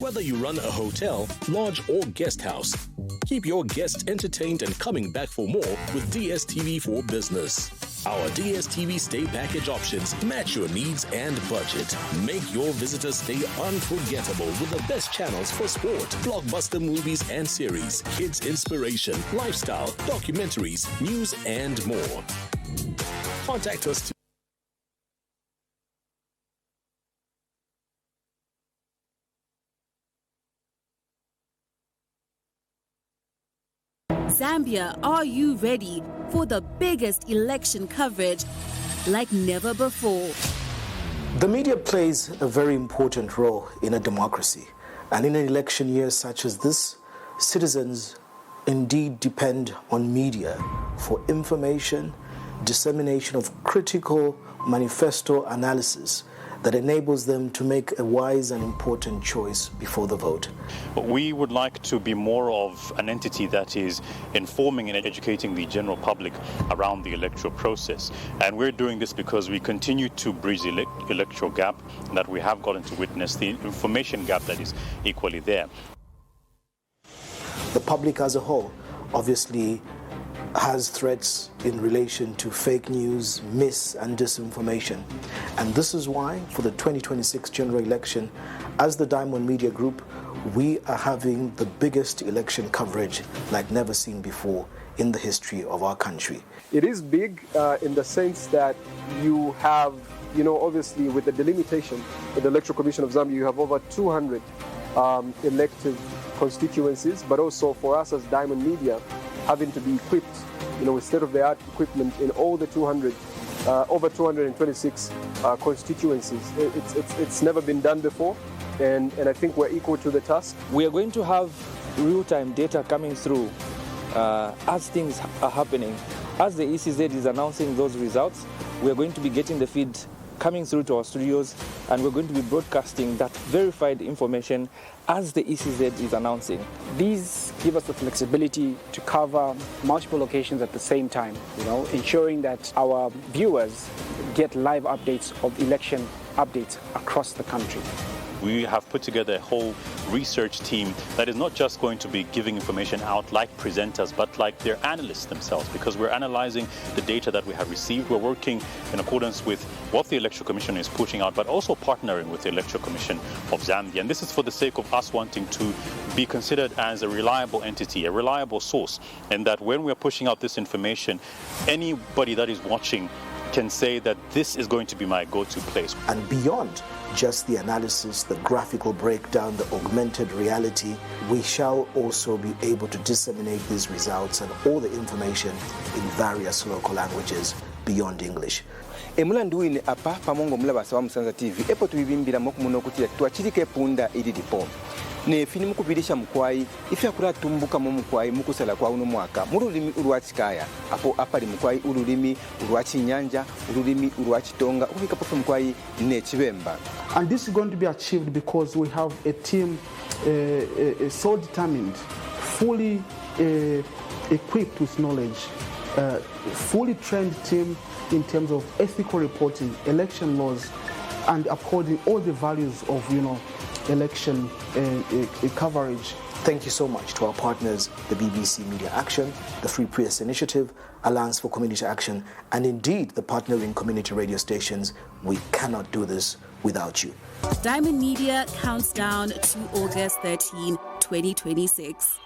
Whether you run a hotel, lodge, or guest house, keep your guests entertained and coming back for more with DSTV for Business. Our DSTV stay package options match your needs and budget. Make your visitor stay unforgettable with the best channels for sport, blockbuster movies and series, kids inspiration, lifestyle, documentaries, news, and more. Contact us Zambia, are you ready for the biggest election coverage like never before? The media plays a very important role in a democracy. And in an election year such as this, citizens indeed depend on media for information, dissemination of critical manifesto analysis that enables them to make a wise and important choice before the vote. We would like to be more of an entity that is informing and educating the general public around the electoral process. And we're doing this because we continue to bridge the electoral gap that we have gotten to witness, the information gap that is equally there. The public as a whole obviously has threats in relation to fake news, mis- and disinformation. And this is why, for the 2026 general election, as the Diamond Media Group, we are having the biggest election coverage like never seen before in the history of our country. It is big in the sense that you have, obviously with the delimitation of the Electoral Commission of Zambia, you have over 200 elective constituencies, but also for us as Diamond Media, having to be equipped, with state-of-the-art equipment in all the over 226 constituencies. It's never been done before, and I think we're equal to the task. We are going to have real-time data coming through as things are happening. As the ECZ is announcing those results, we are going to be getting the feed coming through to our studios, and we're going to be broadcasting that verified information as the ECZ is announcing. These give us the flexibility to cover multiple locations at the same time, ensuring that our viewers get live updates of election updates across the country. We have put together a whole research team that is not just going to be giving information out like presenters, but like their analysts themselves, because we're analyzing the data that we have received. We're working in accordance with what the Electoral Commission is pushing out, but also partnering with the Electoral Commission of Zambia. And this is for the sake of us wanting to be considered as a reliable entity, a reliable source, and that when we're pushing out this information, anybody that is watching can say that this is going to be my go-to place. And beyond just the analysis, the graphical breakdown, the augmented reality, we shall also be able to disseminate these results and all the information in various local languages beyond English. Emulandu ine apa pamongo mulaba sawa Musanza TV epo tubibimbira mokumuno kutira twachirike punda idilipo ne fini mukubirisha mkwai ifya kula tumbuka mu mkwai mukusala kwa uno mwaka murulimi urwachikaya apo apali mkwai urulimi urwachinyanja urulimi urwachitonga ukika pofu mkwai ne chibemba. And this is going to be achieved because we have a team so determined, fully equipped with knowledge, fully trained team in terms of ethical reporting, election laws, and upholding all the values of election coverage. Thank you so much to our partners, the BBC Media Action, the Free Press Initiative, Alliance for Community Action, and indeed the partnering community radio stations. We cannot do this without you. Diamond Media counts down to August 13, 2026.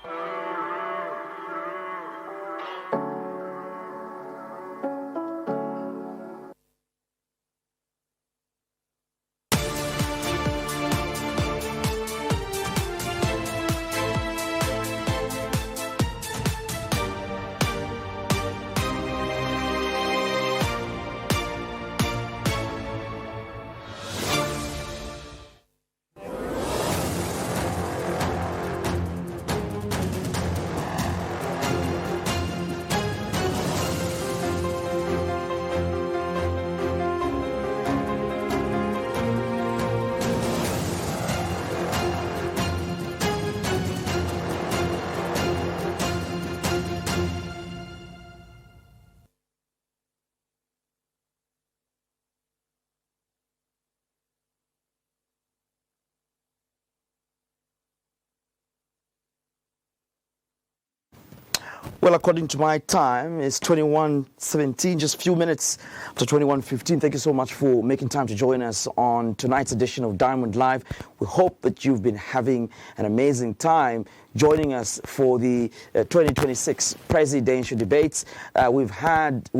Well, according to my time, it's 21:17, just a few minutes after 21:15. Thank you so much for making time to join us on tonight's edition of Diamond Live. We hope that you've been having an amazing time joining us for the 2026 presidential debates. We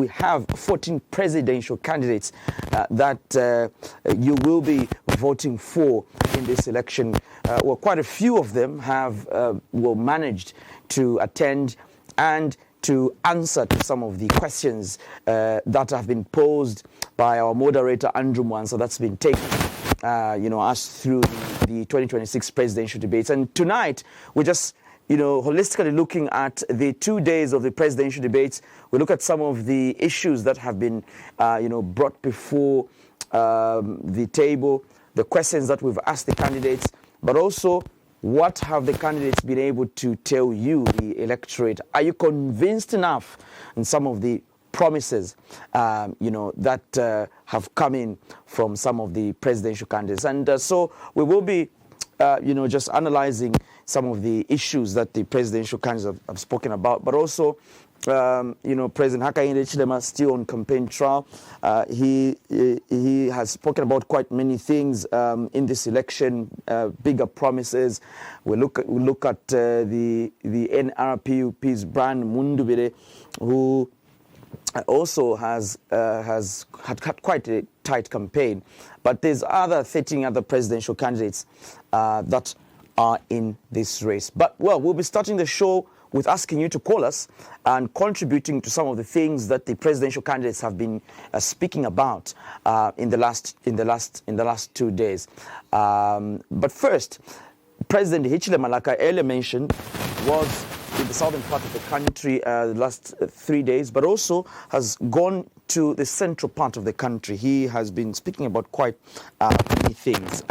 have 14 presidential candidates that you will be voting for in this election. Well, quite a few of them have managed to attend and to answer to some of the questions that have been posed by our moderator, Andrew Mwansa, that's been taken us through the 2026 presidential debates. And tonight, we're just, holistically looking at the 2 days of the presidential debates. We look at some of the issues that have been, brought before the table, the questions that we've asked the candidates, but also what have the candidates been able to tell you, the electorate? Are you convinced enough in some of the promises, that have come in from some of the presidential candidates? And so we will be, just analyzing some of the issues that the presidential candidates have spoken about, but also, President Hichilema'S still on campaign trail. He has spoken about quite many things in this election, bigger promises. We look at the NRPUP's brand Mundubile, who also has had quite a tight campaign. But there's 13 other presidential candidates that are in this race. But we'll be starting the show with asking you to call us and contributing to some of the things that the presidential candidates have been speaking about in the last 2 days. But first, President Hichilema, like I earlier mentioned, was in the southern part of the country the last 3 days, but also has gone to the central part of the country. He has been speaking about quite many things.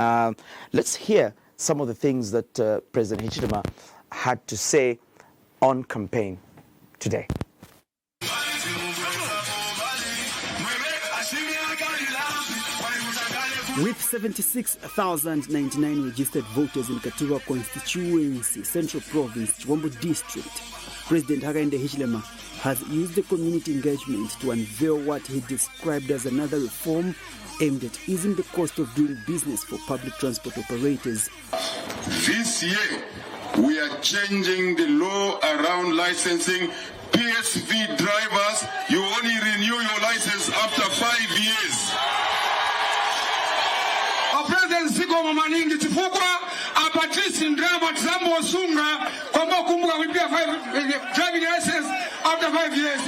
Let's hear some of the things that President Hichilema had to say on campaign today. With 76,099 registered voters in Katuwa constituency, Central Province, Chiwambo District, President Hakainde Hichilema has used the community engagement to unveil what he described as another reform aimed at easing the cost of doing business for public transport operators. This year, we are changing the law around licensing. PSV drivers, you only renew your license after 5 years. President Sigo Maningi Tifukwa, Patrice Ndrama Tsambo Sunga, Kombo Kumbuka will be a driving license after 5 years.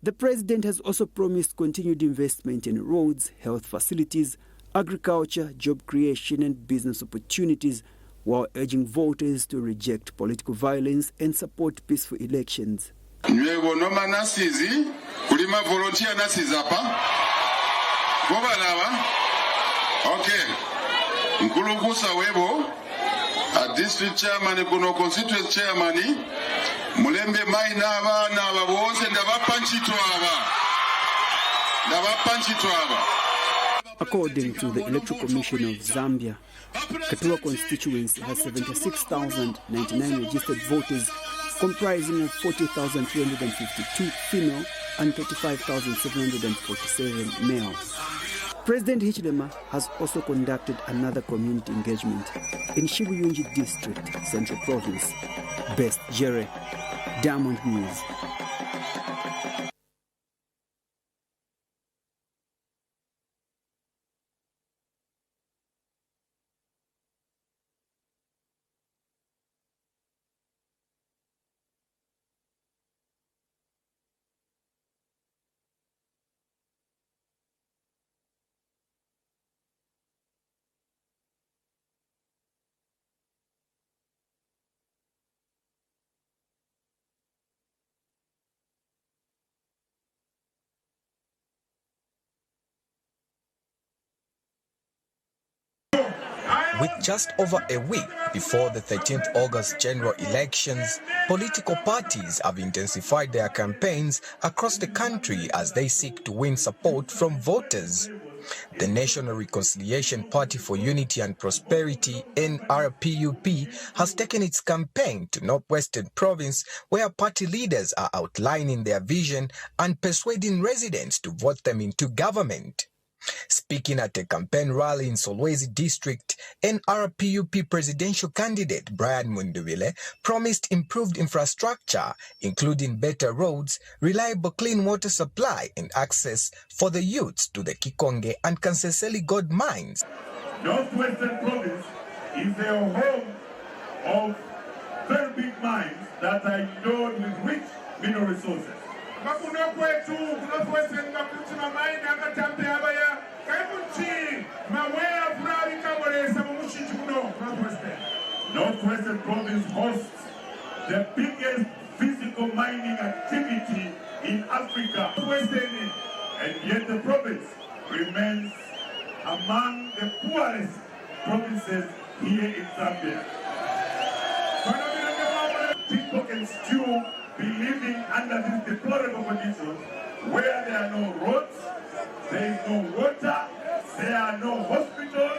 The president has also promised continued investment in roads, health facilities, agriculture, job creation and business opportunities, while urging voters to reject political violence and support peaceful elections. Okay. Nkulukusa webo, a district chairman kuno constituent chairman, mulembe mai naba wose ndaba panchito aba. According to the Electoral Commission of Zambia, Katuwa constituency has 76,099 registered voters, comprising of 40,352 female and 35,747 male. President Hichilema has also conducted another community engagement in Shibuyunji District, Central Province. Best Jere, Diamond News. With just over a week before the 13th August general elections, political parties have intensified their campaigns across the country as they seek to win support from voters. The National Reconciliation Party for Unity and Prosperity, NRPUP, has taken its campaign to Northwestern Province, where party leaders are outlining their vision and persuading residents to vote them into government. Speaking at a campaign rally in Solwezi district, NRPUP presidential candidate Brian Mundubile promised improved infrastructure, including better roads, reliable clean water supply and access for the youths to the Kikonge and Kanseseli gold mines. Northwestern Province is a home of very big mines that are endowed with rich mineral resources. Northwestern Province hosts the biggest physical mining activity in Africa. And yet the province remains among the poorest provinces here in Zambia. People can still be living under these deplorable conditions where there are no roads, there is no water, there are no hospitals.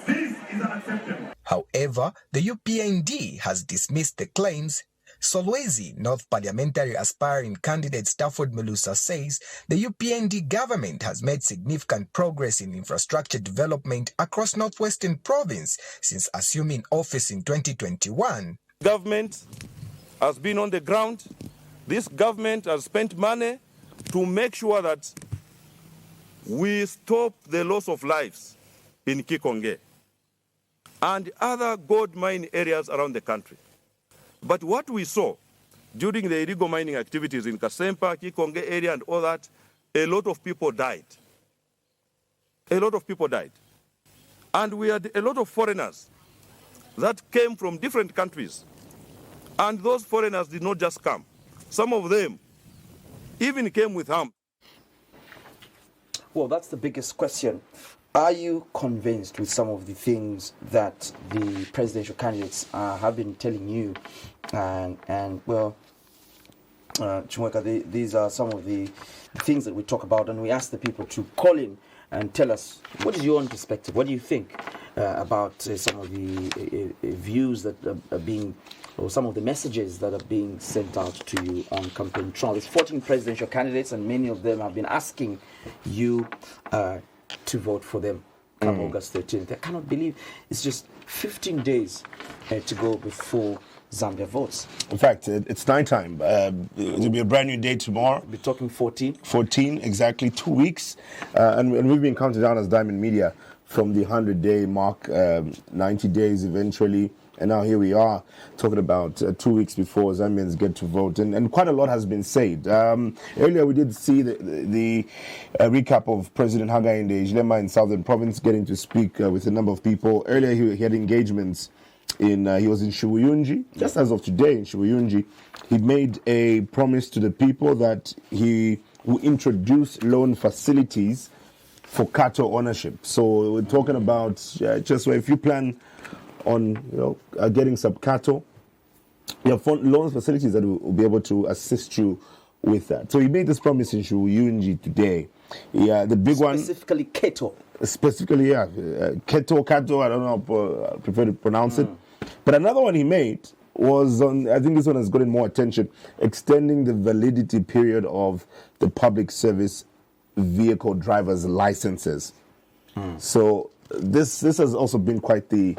This is unacceptable. However, the UPND has dismissed the claims. Solwezi North Parliamentary aspiring candidate Stafford Melusa says the UPND government has made significant progress in infrastructure development across Northwestern Province since assuming office in 2021. Government has been on the ground. This government has spent money to make sure that we stop the loss of lives in Kikonge and other gold mine areas around the country. But what we saw during the illegal mining activities in Kasempa, Kikonge area and all that, a lot of people died. A lot of people died. And we had a lot of foreigners that came from different countries. And those foreigners did not just come. Some of them even came with harm. Well, that's the biggest question. Are you convinced with some of the things that the presidential candidates have been telling you? And well, Chimweka, these are some of the things that we talk about, and we ask the people to call in and tell us, what is your own perspective? What do you think about some of the views that are being, or some of the messages that are being sent out to you on campaign trail? There's 14 presidential candidates, and many of them have been asking you to vote for them come August 13th. I cannot believe it's just 15 days to go before Zambia votes. In fact, it's nighttime. It'll be a brand new day tomorrow. We're talking 14. 14, exactly, 2 weeks. And we've been counting down as Diamond Media from the 100-day mark, 90 days eventually. And now here we are talking about 2 weeks before Zambians get to vote. And quite a lot has been said. Earlier we did see the recap of President Hakainde Hichilema in Southern Province getting to speak with a number of people. Earlier he had engagements he was in Shibuyunji. Just as of today in Shibuyunji, he made a promise to the people that he will introduce loan facilities for cattle ownership. So we're talking about just if you plan on getting some cattle, you have loan facilities that will be able to assist you with that. So he made this promise in Shibuyunji today. Yeah, the big one specifically cattle. Specifically, yeah, cattle. I don't know how I prefer to pronounce it. But another one he made was on, I think this one has gotten more attention, extending the validity period of the public service vehicle drivers' licenses. So this has also been quite the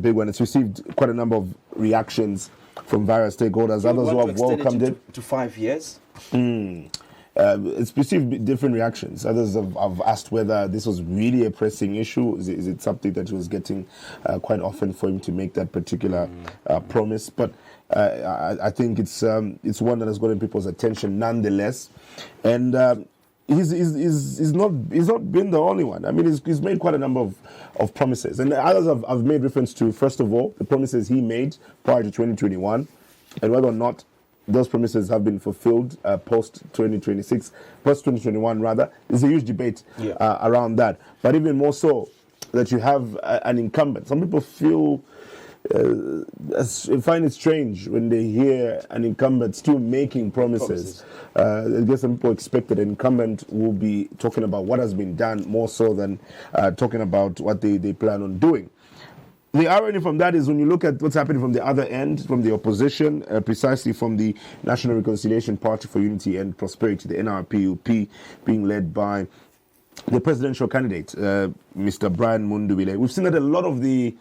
big one. It's received quite a number of reactions from various stakeholders. Others who have welcomed it to 5 years. It's received different reactions. Others have asked whether this was really a pressing issue. Is it something that he was getting quite often for him to make that particular promise? But I think it's one that has gotten people's attention nonetheless. And he's not been the only one. I mean, he's made quite a number of promises. And others have made reference to, first of all, the promises he made prior to 2021 and whether or not those promises have been fulfilled post-2026, post-2021 rather. There's a huge debate around that. But even more so, that you have an incumbent. Some people feel find it strange when they hear an incumbent still making promises. I guess some people expect that an incumbent will be talking about what has been done more so than talking about what they plan on doing. The irony from that is when you look at what's happening from the other end, from the opposition, precisely from the National Reconciliation Party for Unity and Prosperity, the NRPUP, being led by the presidential candidate, Mr. Brian Mundubile. We've seen that a lot of the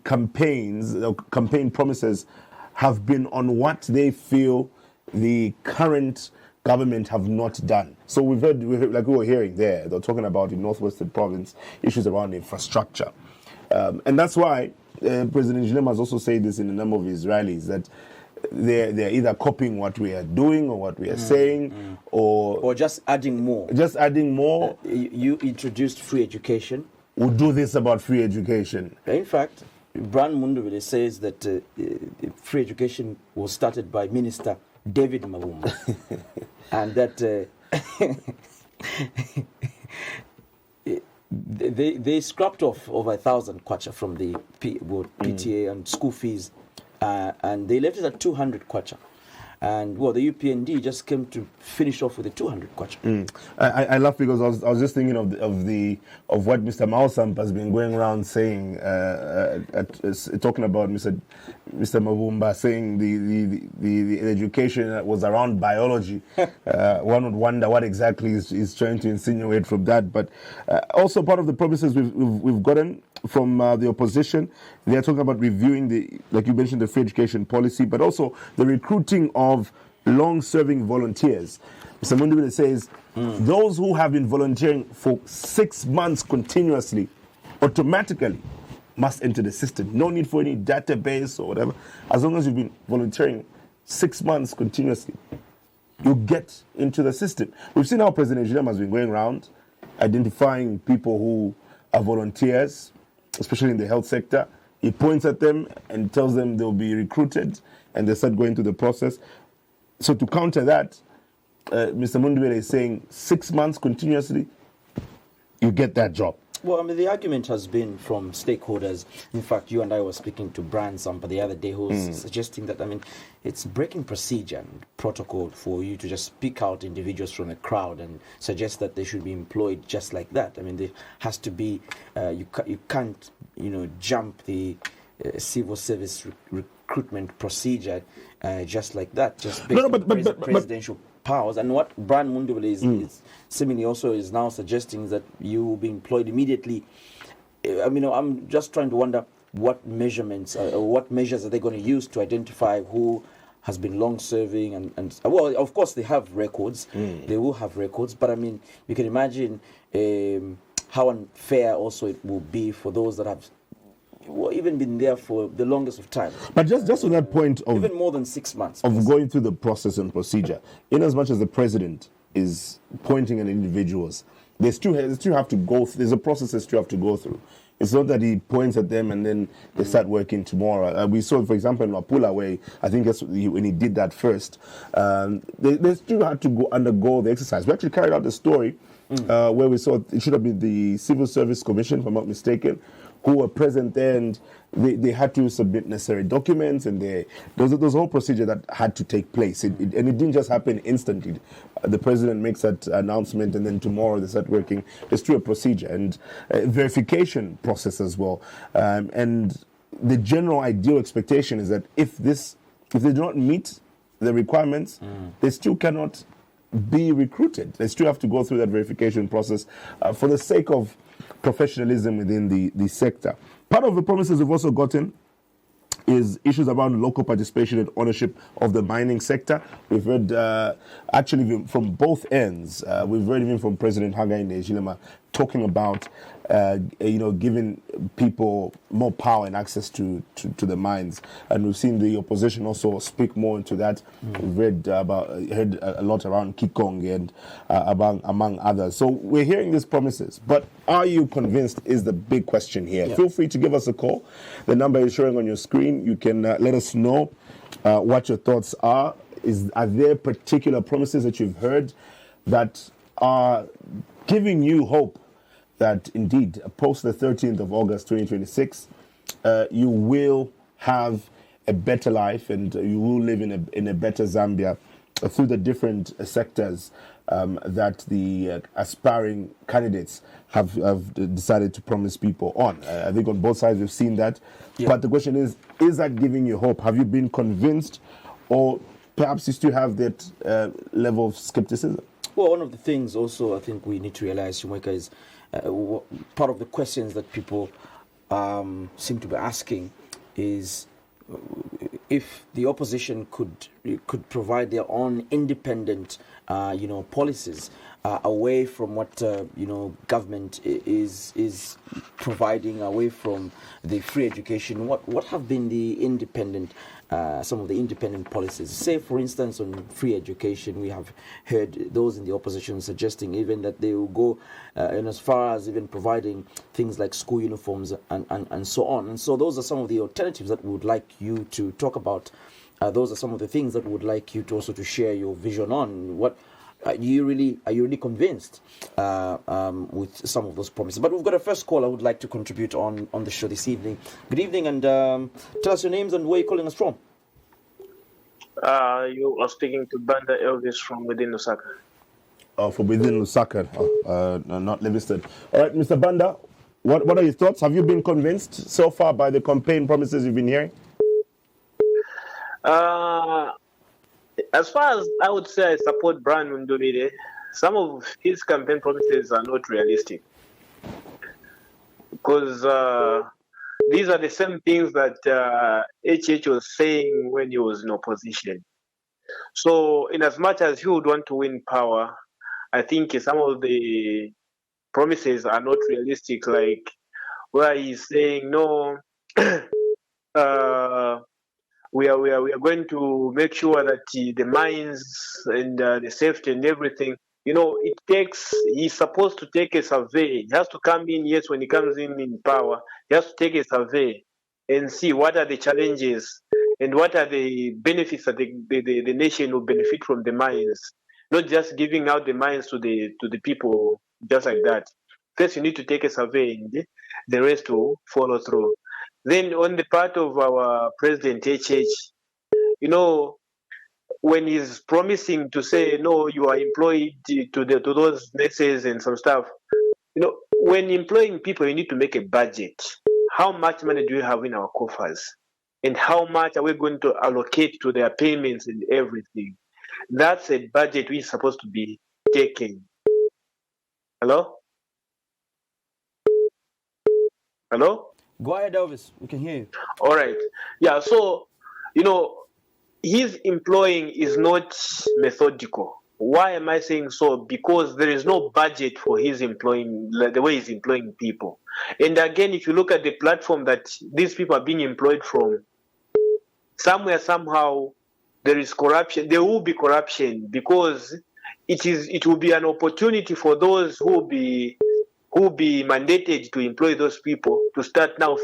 campaigns, the campaign promises have been on what they feel the current government have not done. So we've heard, like we were hearing there, they're talking about in Northwestern Province, issues around infrastructure. And that's why President Hichilema'S also said this in a number of his rallies, that they're either copying what we are doing or what we are saying, or just adding more. Just adding more. You introduced free education. We'll do this about free education. In fact, Brian Mundubile says that free education was started by Minister David Mavumba, and that they scrapped off over 1,000 kwacha from the PTA and school fees, and they left it at 200 kwacha. And well, the UPND just came to finish off with the 200 kwacha. I laugh because I was just thinking of what Mr. Maosamp has been going around saying, talking about Mr. Mavumba, saying the education that was around biology. One would wonder what exactly he's trying to insinuate from that. But also part of the promises we've gotten from the opposition, they are talking about reviewing like you mentioned, the free education policy, but also the recruiting of long-serving volunteers. Mr. Mundubile says those who have been volunteering for 6 months continuously automatically must enter the system. No need for any database or whatever. As long as you've been volunteering 6 months continuously, you get into the system. We've seen how President Hichilema'S has been going around identifying people who are volunteers, especially in the health sector. He points at them and tells them they'll be recruited, and they start going through the process. So to counter that, Mr. Mundubile is saying 6 months continuously, you get that job. Well, I mean, the argument has been from stakeholders. In fact, you and I were speaking to Brian Sampa the other day, who's suggesting that, I mean, it's breaking procedure and protocol for you to just pick out individuals from a crowd and suggest that they should be employed just like that. I mean, there has to be, you can't, jump the civil service recruitment procedure just like that, just based on presidential powers. And what Brian Mundubile is seemingly also is now suggesting is that you will be employed immediately. I mean, I'm just trying to wonder what measurements or what measures are they going to use to identify who has been long-serving and well, of course they have records. They will have records, but I mean, you can imagine how unfair also it will be for those that have even been there for the longest of time. But just on that point of even more than 6 months of going through the process and procedure, in as much as the president is pointing at individuals, they still have to go. There's a process they still have to go through. It's not that he points at them and then they start working tomorrow. We saw, for example, in Wapula, where I think that's when he did that first, they still had to undergo the exercise. We actually carried out the story where we saw it should have been the Civil Service Commission, if I'm not mistaken, who were present there, and they had to submit necessary documents, and there was a whole procedure that had to take place. And it didn't just happen instantly. The president makes that announcement, and then tomorrow they start working. There's still a procedure and a verification process as well. And the general ideal expectation is that if they do not meet the requirements, they still cannot be recruited. They still have to go through that verification process for the sake of professionalism within the sector. Part of the promises we've also gotten is issues around local participation and ownership of the mining sector. We've heard actually from both ends. We've heard even from President Hakainde Hichilema talking about giving people more power and access to the mines, and we've seen the opposition also speak more into that. We've heard a lot around Kikong and among others. So we're hearing these promises, but are you convinced is the big question here? Feel free to give us a call. The number is showing on your screen. You can let us know what your thoughts are. Are there particular promises that you've heard that are giving you hope that indeed, post the 13th of August 2026, you will have a better life and you will live in a better Zambia through the different sectors that the aspiring candidates have decided to promise people on. I think on both sides we've seen that. Yeah. But the question is that giving you hope? Have you been convinced, or perhaps you still have that level of skepticism? Well, one of the things also I think we need to realize, Chimweka, is part of the questions that people seem to be asking is if the opposition could provide their own independent, policies away from what government is providing, away from the free education. What have been the independent, some of the independent policies? Say, for instance, on free education, we have heard those in the opposition suggesting even that they will go and as far as even providing things like school uniforms and so on. And so those are some of the alternatives that we would like you to talk about. Those are some of the things that we would like you to also to share your vision on. What are you really convinced with some of those promises? But we've got a first call I would like to contribute on the show this evening. Good evening, and tell us your names and where you're calling us from. You are speaking to Banda Elvis from within Lusaka. Oh, from within Lusaka, not Livingston. All right, Mr. Banda, what are your thoughts? Have you been convinced so far by the campaign promises you've been hearing? As far as I would say, I support Brian Mundubile. Some of his campaign promises are not realistic because these are the same things that HH was saying when he was in opposition. So, in as much as he would want to win power, I think some of the promises are not realistic. Like where he's saying no. We are going to make sure that the mines and the safety and everything, he's supposed to take a survey. He has to come in, yes, when he comes in power, he has to take a survey and see what are the challenges and what are the benefits that the nation will benefit from the mines. Not just giving out the mines to the people just like that. First, you need to take a survey and the rest will follow through. Then on the part of our president, HH, when he's promising to say, no, you are employed to those nurses and some stuff, when employing people, you need to make a budget. How much money do you have in our coffers? And how much are we going to allocate to their payments and everything? That's a budget which is supposed to be taken. Hello? Hello? Go ahead, Elvis. We can hear you. All right. Yeah, so, his employing is not methodical. Why am I saying so? Because there is no budget for his employing, the way he's employing people. And again, if you look at the platform that these people are being employed from, somewhere, somehow, there is corruption. There will be corruption because it will be an opportunity for those who will be mandated to employ those people to start now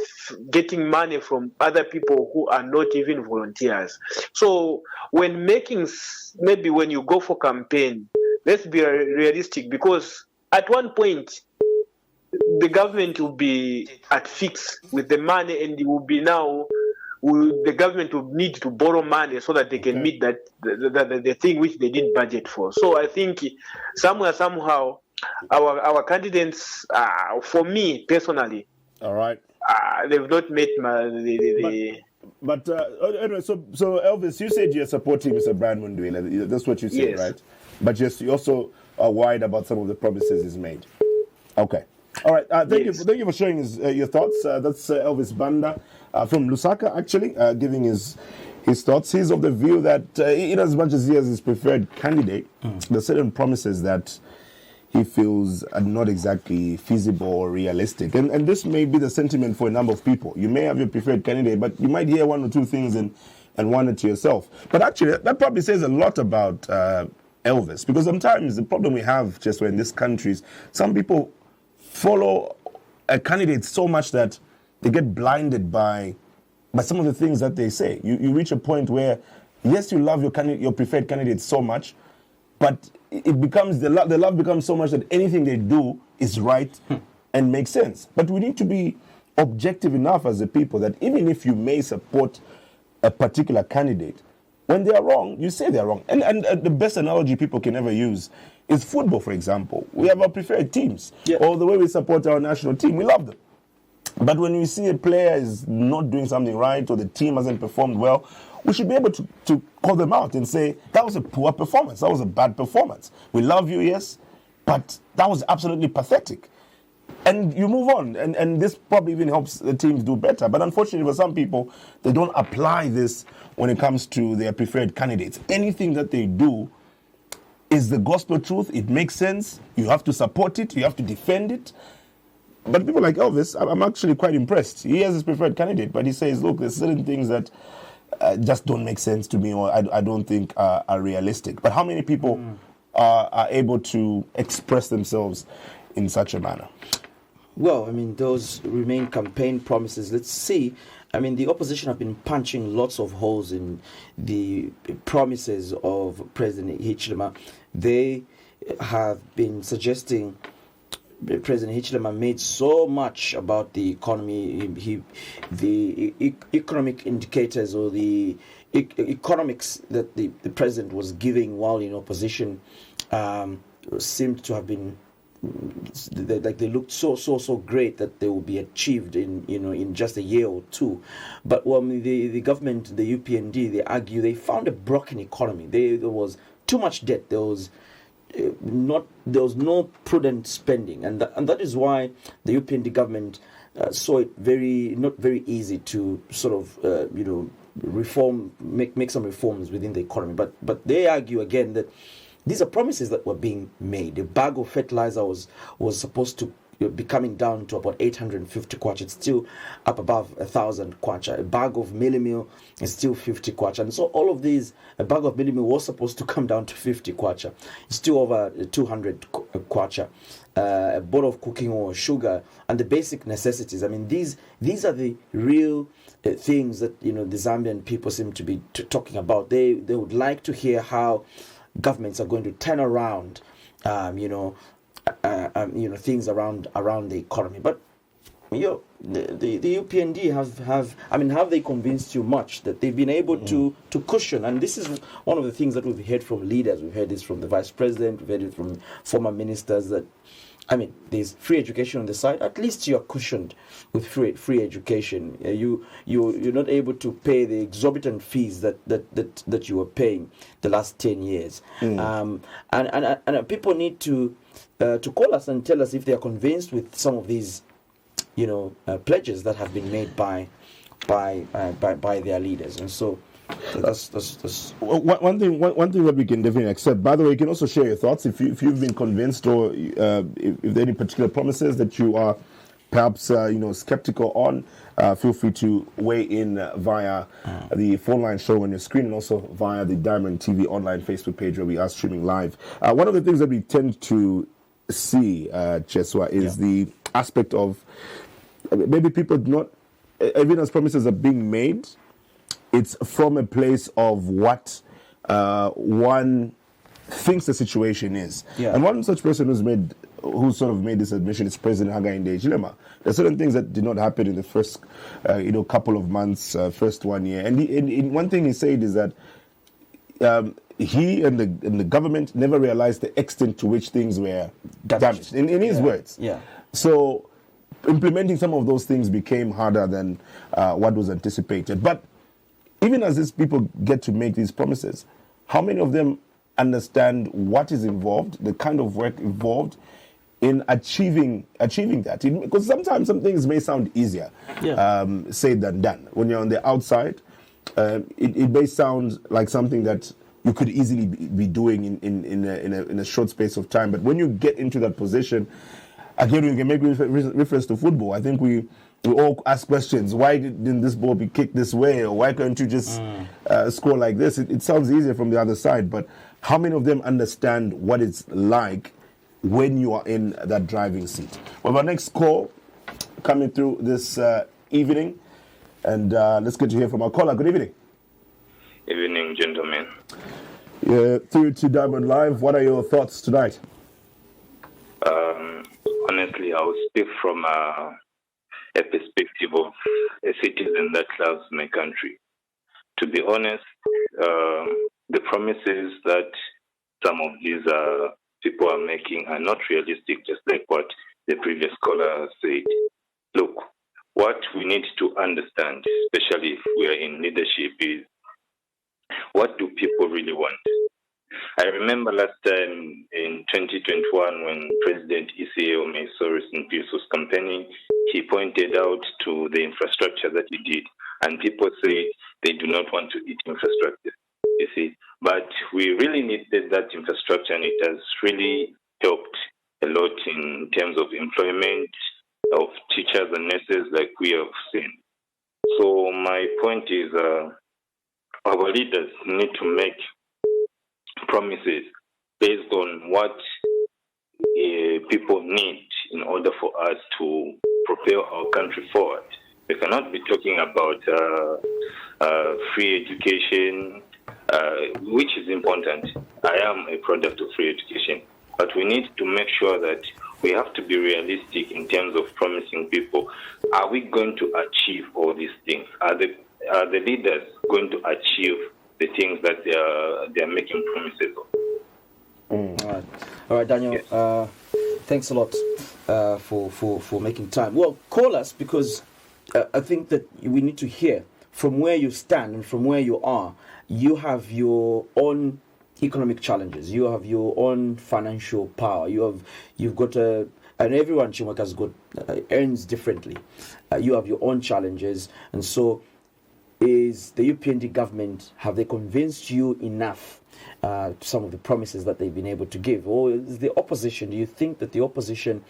getting money from other people who are not even volunteers. So when you go for campaign, let's be realistic, because at one point the government will be at fix with the money, and it will be the government will need to borrow money so that they can meet the thing which they didn't budget for. So I think somehow our candidates, for me personally, all right, they've not met But anyway, so Elvis, you said you're supporting Mr. Brian Mundubile. That's what you said, yes, right? But you also are worried about some of the promises he's made. Okay. All right. Thank you for sharing your thoughts. That's Elvis Banda from Lusaka, actually, giving his thoughts. He's of the view that, in as much as he has his preferred candidate, there are certain promises that he feels are not exactly feasible or realistic. And this may be the sentiment for a number of people. You may have your preferred candidate, but you might hear one or two things and wonder to yourself. But actually, that probably says a lot about Elvis, because sometimes the problem we have just in this country is some people follow a candidate so much that they get blinded by some of the things that they say. You reach a point where, yes, you love your preferred candidate so much, but it becomes the love becomes so much that anything they do is right and makes sense. But we need to be objective enough as a people that even if you may support a particular candidate, when they are wrong, you say they're wrong. And the best analogy people can ever use is football, for example. We have our preferred teams, or the way we support our national team, we love them. But when we see a player is not doing something right or the team hasn't performed well, we should be able to call them out and say, that was a poor performance, that was a bad performance. We love you, yes, but that was absolutely pathetic. And you move on, and this probably even helps the teams do better. But unfortunately for some people, they don't apply this when it comes to their preferred candidates. Anything that they do is the gospel truth, it makes sense, you have to support it, you have to defend it. But people like Elvis, I'm actually quite impressed. He has his preferred candidate, but he says, look, there's certain things that just don't make sense to me, or I don't think are realistic. But how many people are able to express themselves in such a manner? Well, I mean, those remain campaign promises. Let's see. I mean, the opposition have been punching lots of holes in the promises of President Hichilema. They have been suggesting President Hichilema made so much about the economy, the economic indicators or the economics that the president was giving while in opposition seemed to have been they looked so great that they will be achieved in just a year or two. But when the government, the UPND, they argue they found a broken economy. There was too much debt. There was no prudent spending, and that is why the UPND government saw it not very easy to sort of reform, make some reforms within the economy. But they argue again that these are promises that were being made. A bag of fertilizer was supposed to be coming down to about 850 kwacha. It's still up above 1,000 kwacha. A bag of mealie meal is still 50 kwacha. And so all of these, a bag of mealie meal was supposed to come down to 50 kwacha. It's still over 200 kwacha. A bottle of cooking oil, sugar, and the basic necessities. I mean, these are the real things that the Zambian people seem to be talking about. They would like to hear how governments are going to turn around, things around the economy. But the UPND have they convinced you much that they've been able to cushion? And this is one of the things that we've heard from leaders. We've heard this from the vice president. We've heard it from former ministers that, there's free education on the side. At least you're cushioned with free education. You're not able to pay the exorbitant fees that you were paying the last 10 years. And people need to call us and tell us if they are convinced with some of these, pledges that have been made by their leaders. And so that's one thing that we can definitely accept. By the way, you can also share your thoughts if you've been convinced, or if there are any particular promises that you are perhaps skeptical on. Feel free to weigh in via the phone line show on your screen, and also via the Diamond TV online Facebook page where we are streaming live. One of the things that we tend to see, Cheswa, is the aspect of maybe people not, even as promises are being made, it's from a place of what one thinks the situation is. And one such person who sort of made this admission is President Hichilema. There are certain things that did not happen in the first couple of months, first 1 year. And one thing he said is that he and the government never realized the extent to which things were damaged. In his words. So implementing some of those things became harder than what was anticipated. But even as these people get to make these promises, how many of them understand what is involved, the kind of work involved in achieving that? Because sometimes some things may sound easier said than done. When you're on the outside, it may sound like something that you could easily be doing in a short space of time. But when you get into that position, again, we can make reference to football. I think we all ask questions. Why didn't this ball be kicked this way? Or why can't you just score like this? It sounds easier from the other side, but how many of them understand what it's like when you are in that driving seat? Well, our next call coming through this evening, and let's get to hear from our caller. Good evening. Evening, gentlemen. Through to Diamond Live, what are your thoughts tonight? Honestly, I will speak from a a perspective of a citizen that loves my country. To be honest, the promises that some of these people are making are not realistic, just like what the previous caller said. Look, what we need to understand, especially if we are in leadership, is what do people really want? I remember last time in 2021 when President Hichilema'S was campaigning, he pointed out to the infrastructure that he did, and people say they do not want to eat infrastructure, you see. But we really needed that infrastructure, and it has really helped a lot in terms of employment of teachers and nurses, like we have seen. So my point is our leaders need to make promises based on what people need in order for us to propel our country forward. We cannot be talking about free education, which is important. I am a product of free education. But we need to make sure that we have to be realistic in terms of promising people. Are we going to achieve all these things? Are the leaders going to achieve the things that they are making promises of? All right, Daniel. Thanks a lot for making time. Well, call us, because I think that we need to hear from where you stand and from where you are. You have your own economic challenges. You have your own financial power. You've got and everyone, Chimweka's got earns differently. You have your own challenges, and so is the UPND government. Have they convinced you enough to some of the promises that they've been able to give, or is the opposition? Do you think that the opposition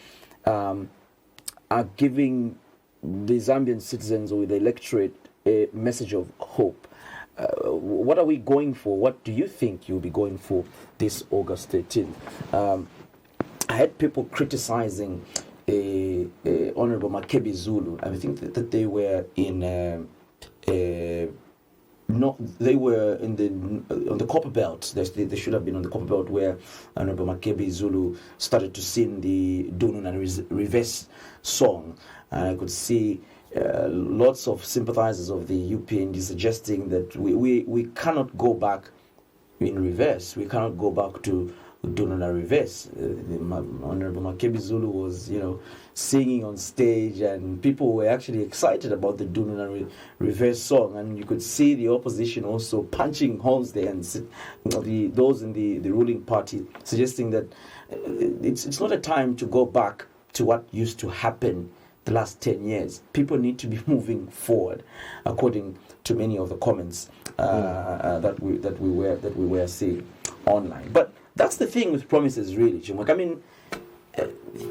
are giving the Zambian citizens or the electorate a message of hope? What are we going for? What do you think you'll be going for this August 13th? I had people criticizing Honorable Makebi Zulu. I think that they were they were on the Copper Belt. They should have been on the Copper Belt, where Honorable Makebi Zulu started to sing the Dunun and Reverse song. And I could see lots of sympathizers of the UPND suggesting that we cannot go back in reverse. We cannot go back to Dunun and Reverse. Honorable Makebi Zulu was, singing on stage, and people were actually excited about the Dunun and Reverse song, and you could see the opposition also punching holes there, and those in the ruling party suggesting that it's not a time to go back to what used to happen the last 10 years. People need to be moving forward, according to many of the comments that we were seeing online. But that's the thing with promises, really, Chimweka. I mean,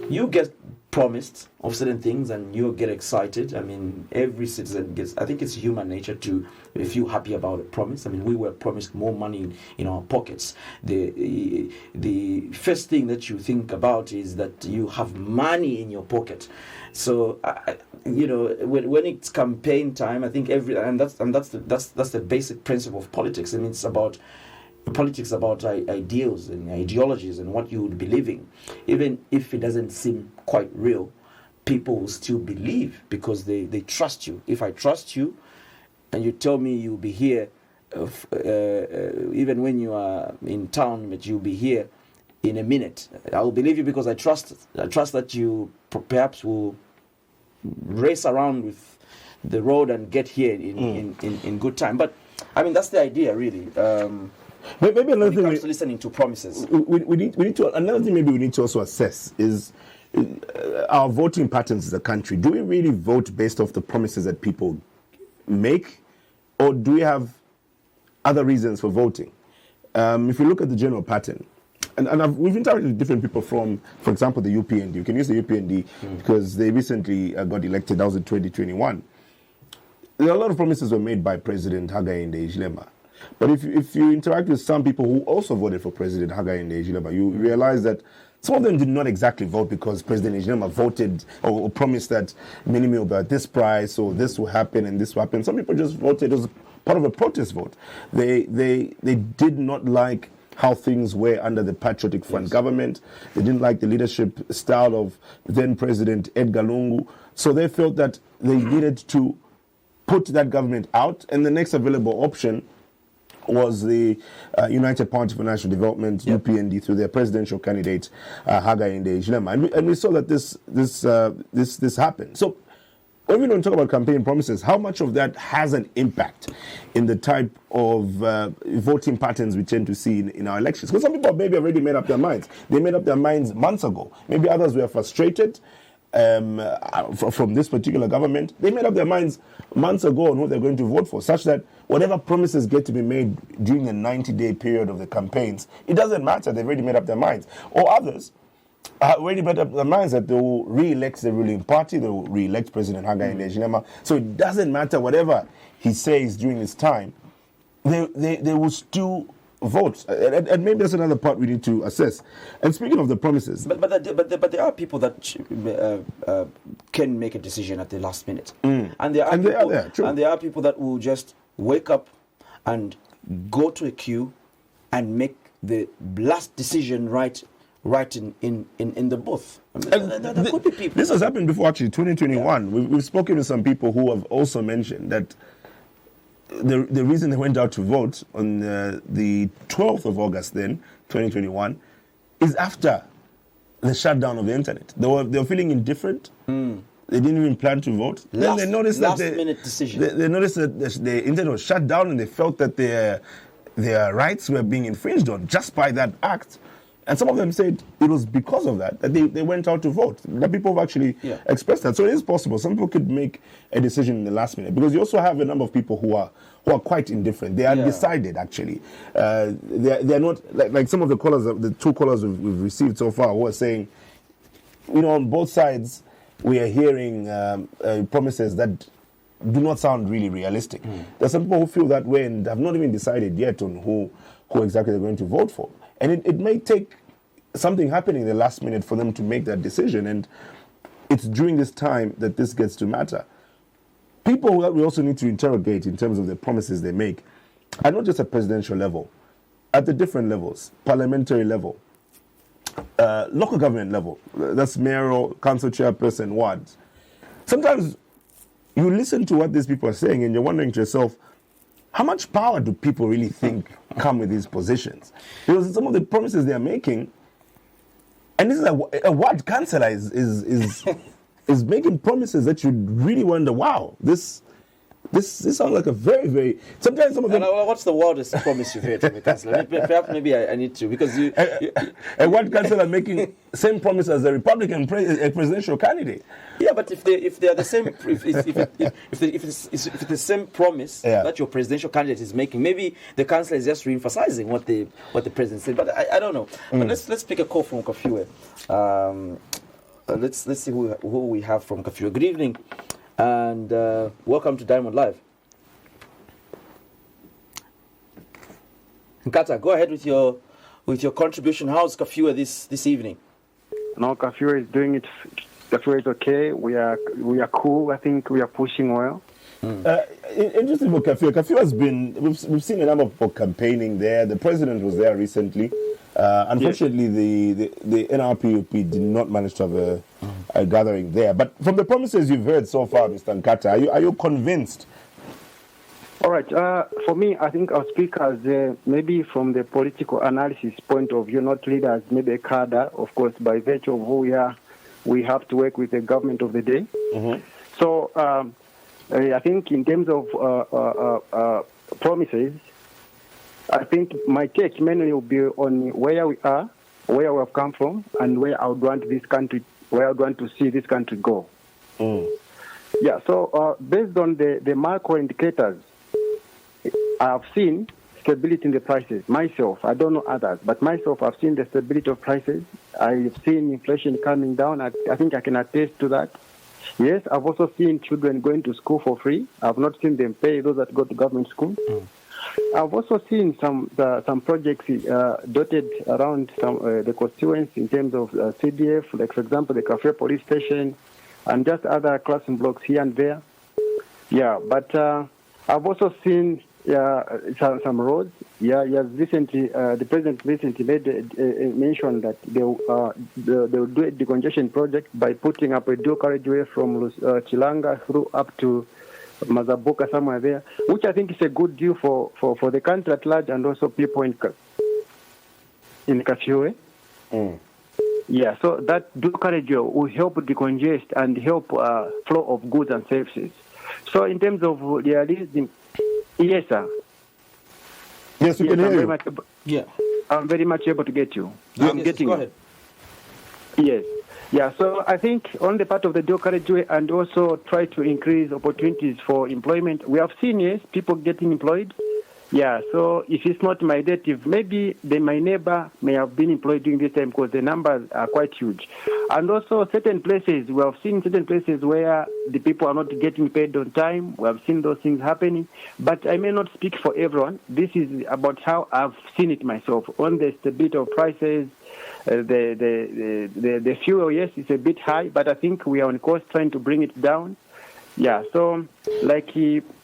you get promised of certain things and you get excited. I mean, every citizen gets. I think it's human nature to feel happy about a promise. I mean, we were promised more money in our pockets. The first thing that you think about is that you have money in your pocket. So, when it's campaign time, I think that's the basic principle of politics. I mean, it's about politics, about ideals and ideologies and what you would be living. Even if it doesn't seem quite real, people will still believe because they trust you. If I trust you and you tell me you'll be here, even when you are in town, but you'll be here in a minute, I will believe you because I trust it. I trust that you perhaps will race around with the road and get here in good time. But I mean, that's the idea, really. Maybe another thing, listening to promises. We need to. Another thing maybe we need to also assess is our voting patterns as a country. Do we really vote based off the promises that people make, or do we have other reasons for voting? If you look at the general pattern, and we've interacted with different people from, for example, the UPND. You can use the UPND because they recently got elected. That was in 2021. There are a lot of promises were made by President Hakainde Hichilema. But if you interact with some people who also voted for President Hakainde Hichilema, you realize that some of them did not exactly vote because President Hichilema voted or promised that minimum will be at this price, or this will happen and this will happen. Some people just voted as part of a protest vote. They did not like how things were under the Patriotic Front government. They didn't like the leadership style of then President Edgar Lungu. So they felt that they needed to put that government out, and the next available option was the United Party for National Development, UPND, through their presidential candidate, Hakainde Hichilema. And we saw that this happened. So when we don't talk about campaign promises, how much of that has an impact in the type of voting patterns we tend to see in our elections? Because some people maybe already made up their minds. They made up their minds months ago. Maybe others were frustrated from this particular government. They made up their minds months ago on who they're going to vote for, such that whatever promises get to be made during the 90-day period of the campaigns, it doesn't matter. They've already made up their minds. Or others already made up their minds that they will re-elect the ruling party, they will re-elect President Hakainde Hichilema. So it doesn't matter whatever he says during his time, they will still vote. And maybe that's another part we need to assess. And speaking of the promises... But there are people that can make a decision at the last minute. And there are people that will just wake up and go to a queue and make the last decision right in the booth. There could be people. This has happened before, actually, 2021. Yeah. We've spoken to some people who have also mentioned that the reason they went out to vote on the 12th of August then, 2021, is after the shutdown of the internet. They were feeling indifferent. They didn't even plan to vote. Then they noticed minute decision. They noticed that the internet was shut down, and they felt that their rights were being infringed on just by that act. And some of them said it was because of that they went out to vote. That people have actually expressed that. So it is possible. Some people could make a decision in the last minute, because you also have a number of people who are quite indifferent. They are undecided, actually. They're not like some of the callers, the two callers we've received so far, who are saying, on both sides we are hearing promises that do not sound really realistic. There's some people who feel that way and have not even decided yet on who exactly they're going to vote for. And it may take something happening in the last minute for them to make that decision. And it's during this time that this gets to matter. People that we also need to interrogate in terms of the promises they make are not just at presidential level, at the different levels, parliamentary level, local government level, that's mayoral, council chairperson, wards. Sometimes you listen to what these people are saying and you're wondering to yourself, how much power do people really think come with these positions? Because some of the promises they are making, and this is a ward councillor is making promises that you really wonder, wow, this sounds like a very, very... Sometimes some of them... What's the wildest promise you've heard from a councillor? Perhaps maybe I need to, because a ward councillor making same promise as a Republican a presidential candidate. Yeah, but if they are the same, if it's the same promise that your presidential candidate is making, maybe the councillor is just re-emphasizing what the president said. But I don't know. But let's pick a call from Kafiwe. Let's see who we have from Kafiwe. Good evening. And welcome to Diamond Live. Nkata, go ahead with your contribution. How's Kafiwe this evening? No, Kafiwe is doing it. Kafiwe is okay. We are cool. I think we are pushing well. Interesting for Kafiwe. Kafiwe has been. We've seen a number of people campaigning there. The president was there recently. Unfortunately, the NRPUP did not manage to have a gathering there. But from the promises you've heard so far, Mr. Nkata, are you convinced? All right. For me, I think I'll speak as maybe from the political analysis point of view, not leaders, maybe a cadre. Of course, by virtue of who we are, we have to work with the government of the day. So I think in terms of promises, I think my take mainly will be on where we are, where we have come from, and where I would want to see this country go. Yeah, so based on the macro indicators, I have seen stability in the prices. Myself, I don't know others, but myself, I've seen the stability of prices. I've seen inflation coming down. I think I can attest to that. Yes, I've also seen children going to school for free. I've not seen them pay those that go to government schools. I've also seen some projects dotted around the constituents in terms of CDF, like, for example, the Kafiwe police station, and just other classroom blocks here and there. Yeah, but I've also seen some roads. Yeah, recently, the president recently made a mention that they will do a decongestion project by putting up a dual carriageway from Chilanga through up to Mazabuka, somewhere there, which I think is a good deal for the country at large and also people in Kafue. Yeah, so that dual carriageway will help decongest and help flow of goods and services. So in terms of realism, yes, sir. Yes, we can hear you. I'm very much able to get you. I'm getting you. Yes. Yeah, so I think on the part of the dual carriageway and also try to increase opportunities for employment. We have seen, yes, people getting employed. Yeah, so if it's not my relative, maybe my neighbor may have been employed during this time because the numbers are quite huge. And also certain places, we have seen certain places where the people are not getting paid on time. We have seen those things happening. But I may not speak for everyone. This is about how I've seen it myself. On the stability of prices, the fuel, yes, it's a bit high, but I think we are on course trying to bring it down. Yeah, so like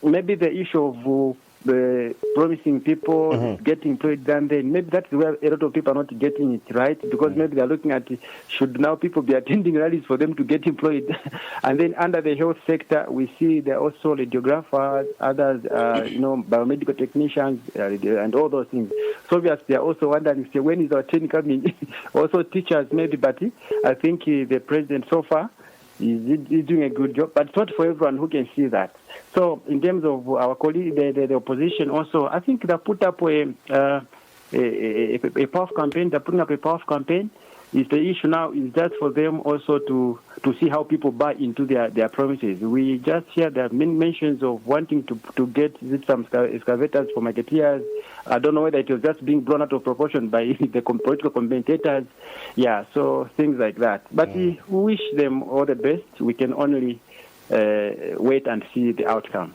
maybe the issue of the promising people getting employed, then maybe that's where a lot of people are not getting it right, because maybe they're looking at should now people be attending rallies for them to get employed. And then under the health sector, we see there are also radiographers, others, biomedical technicians, and all those things. So obviously they're also wondering, when is our train coming? Also teachers maybe, but I think the president so far is doing a good job, but it's not for everyone who can see that. So in terms of our colleague, the opposition also, I think they put up a POF campaign. They're putting up a POF campaign. Is the issue now is just for them also to see how people buy into their promises. We just hear there are many mentions of wanting to get some excavators for marketeers. I don't know whether it was just being blown out of proportion by the political commentators. Yeah, so things like that. But we wish them all the best. We can only wait and see the outcome.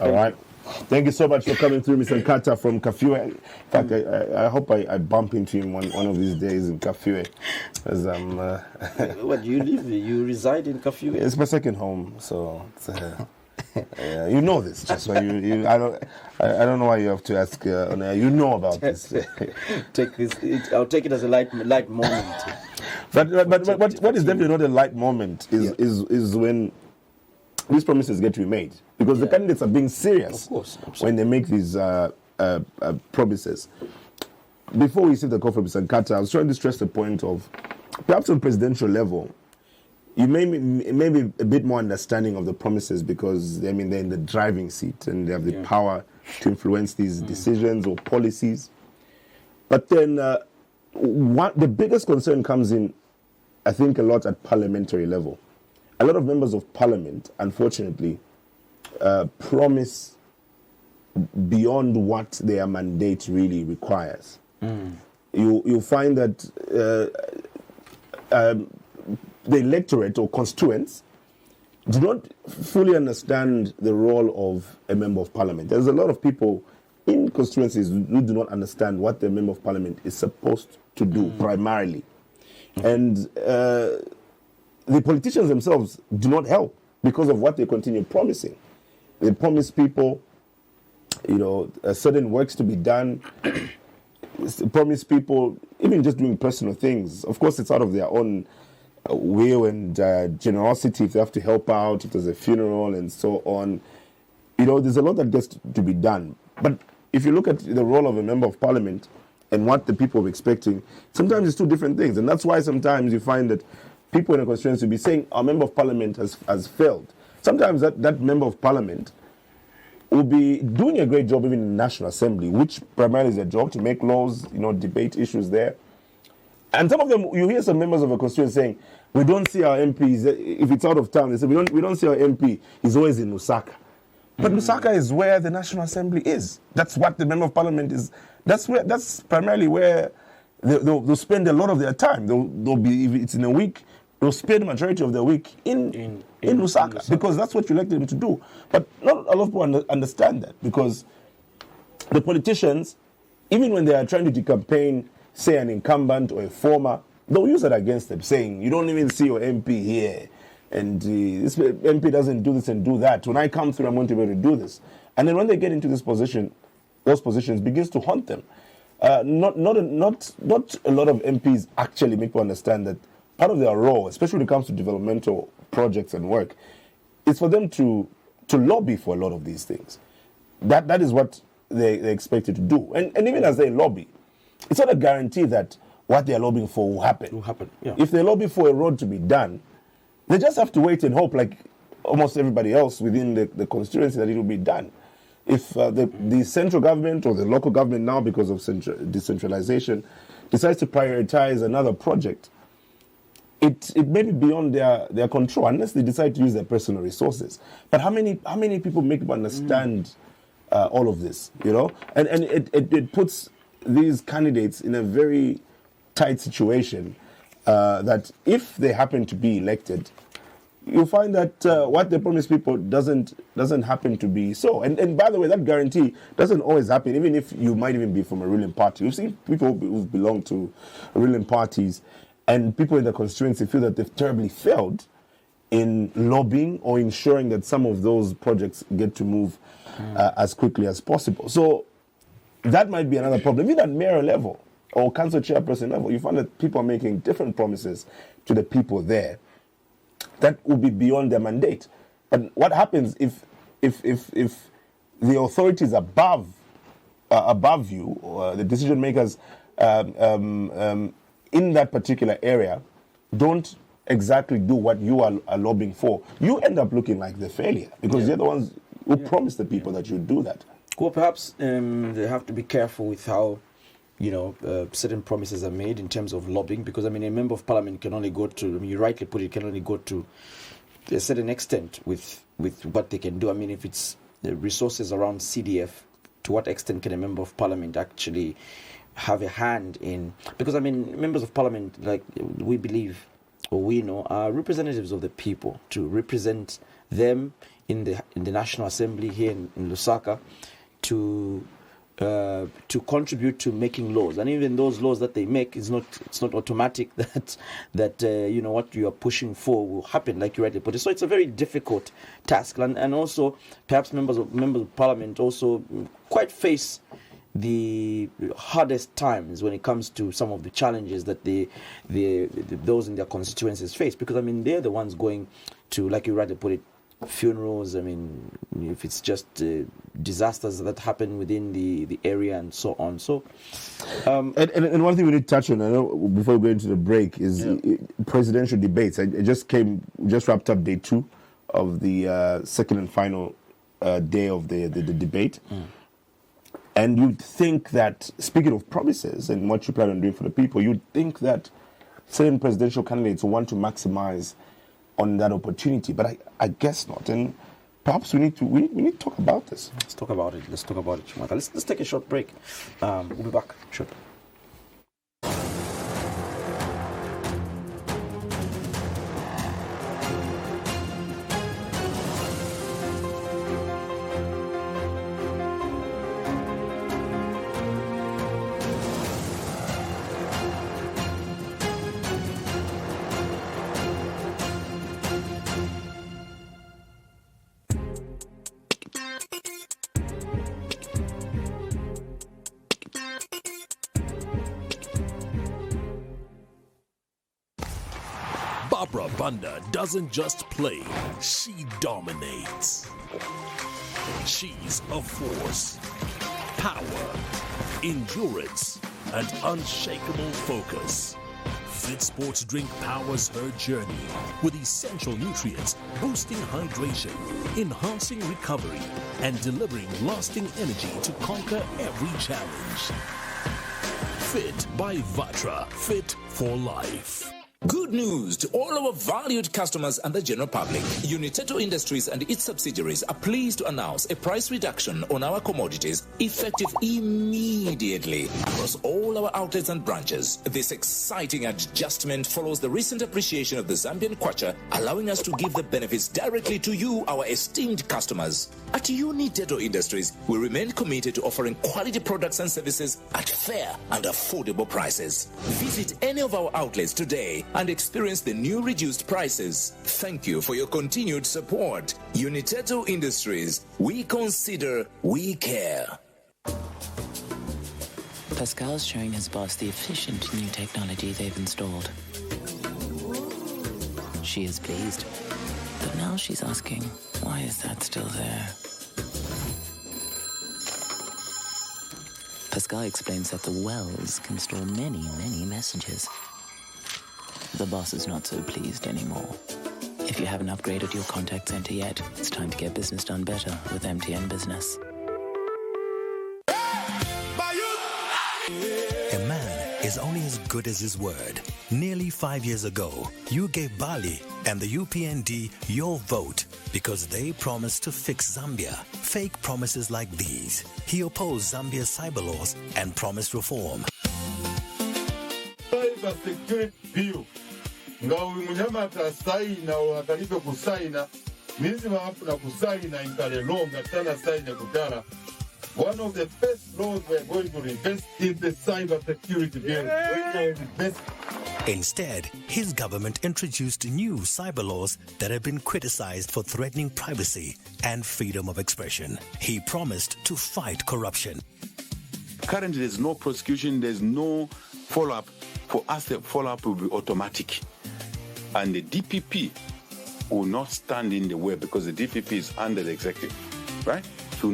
All right. Thank you so much for coming through, Mr. Nkata from Kafue. In fact, I hope I bump into him one of these days in Kafue. As What, you live? You reside in Kafue? It's my second home, so it's, you know this. Just so I don't know why you have to ask. You know about this. I'll take it as a light moment. But what is definitely not a light moment is when these promises get to be made, because the candidates are being serious, of course, when they make these promises. Before we see the call from Mr. Nkata, I was trying to stress the point of, perhaps on presidential level, you may be a bit more understanding of the promises, because they're in the driving seat and they have the power to influence these decisions or policies. But then the biggest concern comes in, I think, a lot at parliamentary level. A lot of members of parliament, unfortunately, promise beyond what their mandate really requires. You find that the electorate or constituents do not fully understand the role of a member of parliament. There's a lot of people in constituencies who do not understand what the member of parliament is supposed to do primarily. And the politicians themselves do not help because of what they continue promising. They promise people, certain works to be done. Promise people even just doing personal things. Of course, it's out of their own will and generosity if they have to help out, if there's a funeral and so on. There's a lot that gets to be done. But if you look at the role of a member of parliament and what the people are expecting, sometimes it's two different things. And that's why sometimes you find that people in a constituency will be saying our member of parliament has failed. Sometimes that member of parliament will be doing a great job even in the National Assembly, which primarily is their job to make laws, debate issues there. And some of them, you hear some members of a constituency saying, we don't see our MPs, if it's out of town, they say, we don't see our MP, he's always in Lusaka. But Lusaka is where the National Assembly is. That's what the member of parliament is. That's primarily where they'll spend a lot of their time. They'll be, if it's in a week, they'll spend the majority of their week in Lusaka, because that's what you elected them to do. But not a lot of people understand that, because the politicians, even when they are trying to campaign, say an incumbent or a former, they'll use that against them, saying, you don't even see your MP here, and this MP doesn't do this and do that. When I come through, I'm going to be able to do this. And then when they get into this position, those positions begins to haunt them. Not a lot of MPs actually make people understand that part of their role, especially when it comes to developmental projects and work, is for them to lobby for a lot of these things. That is what they're expected to do. And even as they lobby, it's not a guarantee that what they're lobbying for will happen. Yeah. If they lobby for a road to be done, they just have to wait and hope, like almost everybody else within the constituency, that it will be done. If the central government or the local government now, because of decentralization, decides to prioritize another project, it may be beyond their control unless they decide to use their personal resources. But how many people make them understand all of this, you know? And it puts these candidates in a very tight situation that if they happen to be elected, you'll find that what they promise people doesn't happen to be so. And by the way, that guarantee doesn't always happen, even if you might even be from a ruling party. We've seen people who belong to ruling parties and people in the constituency feel that they've terribly failed in lobbying or ensuring that some of those projects get to move as quickly as possible. So that might be another problem. Even at mayor level or council chairperson level, you find that people are making different promises to the people there that will be beyond their mandate. But what happens if the authorities above you, or the decision makers in that particular area, don't exactly do what you are lobbying for? You end up looking like the failure because they're the ones who promised the people that you'd do that. Well, perhaps they have to be careful with how, certain promises are made in terms of lobbying, because, a member of parliament can only go to, you rightly put it, can only go to a certain extent with what they can do. If it's the resources around CDF, to what extent can a member of parliament actually have a hand in? Because, members of parliament, like we believe, or we know, are representatives of the people, to represent them in the National Assembly here in Lusaka, to contribute to making laws. And even those laws that they make, it's not automatic that what you are pushing for will happen, like you rightly put it. So it's a very difficult task, and also perhaps members of parliament also quite face the hardest times when it comes to some of the challenges that those in their constituencies face, because they're the ones going to, like you rightly put it, funerals. If it's just disasters that happen within the area and so on. So, and one thing we need to touch on, I know, before we go into the break, is presidential debates. I just wrapped up day 2 of the second and final day of the debate. And you'd think that, speaking of promises and what you plan on doing for the people, you'd think that certain presidential candidates want to maximize on that opportunity, but I guess not. And perhaps we need to talk about this. Let's talk about it, Chimweka. Let's take a short break. We'll be back shortly. Barbara Banda doesn't just play, she dominates. She's a force, power, endurance, and unshakable focus. Fit Sports Drink powers her journey with essential nutrients, boosting hydration, enhancing recovery, and delivering lasting energy to conquer every challenge. Fit by Vatra, fit for life. Good news to all our valued customers and the general public. Uniteto Industries and its subsidiaries are pleased to announce a price reduction on our commodities effective immediately across all our outlets and branches. This exciting adjustment follows the recent appreciation of the Zambian kwacha, allowing us to give the benefits directly to you, our esteemed customers. At Uniteto Industries, we remain committed to offering quality products and services at fair and affordable prices. Visit any of our outlets today and experience the new reduced prices. Thank you for your continued support. Uniteto Industries, we consider, we care. Pascal's showing his boss the efficient new technology they've installed. She is pleased, but now she's asking, why is that still there? Pascal explains that the wells can store many, many messages. The boss is not so pleased anymore. If you haven't upgraded your contact center yet, it's time to get business done better with MTN Business. A man is only as good as his word. Nearly 5 years ago, you gave Bali and the UPND your vote because they promised to fix Zambia. Fake promises like these. He opposed Zambia's cyber laws and promised reform. Cyber security bill. Ngawi munyamata saina au akalipe kusaina. Nizima hapuna kusaina inkale longa tana saina kutara. One of the first laws we're going to invest in the cyber security bill. Instead, his government introduced new cyber laws that have been criticized for threatening privacy and freedom of expression. He promised to fight corruption. Currently, there's no prosecution, there's no follow-up. For us, the follow-up will be automatic. And the DPP will not stand in the way because the DPP is under the executive, right? She will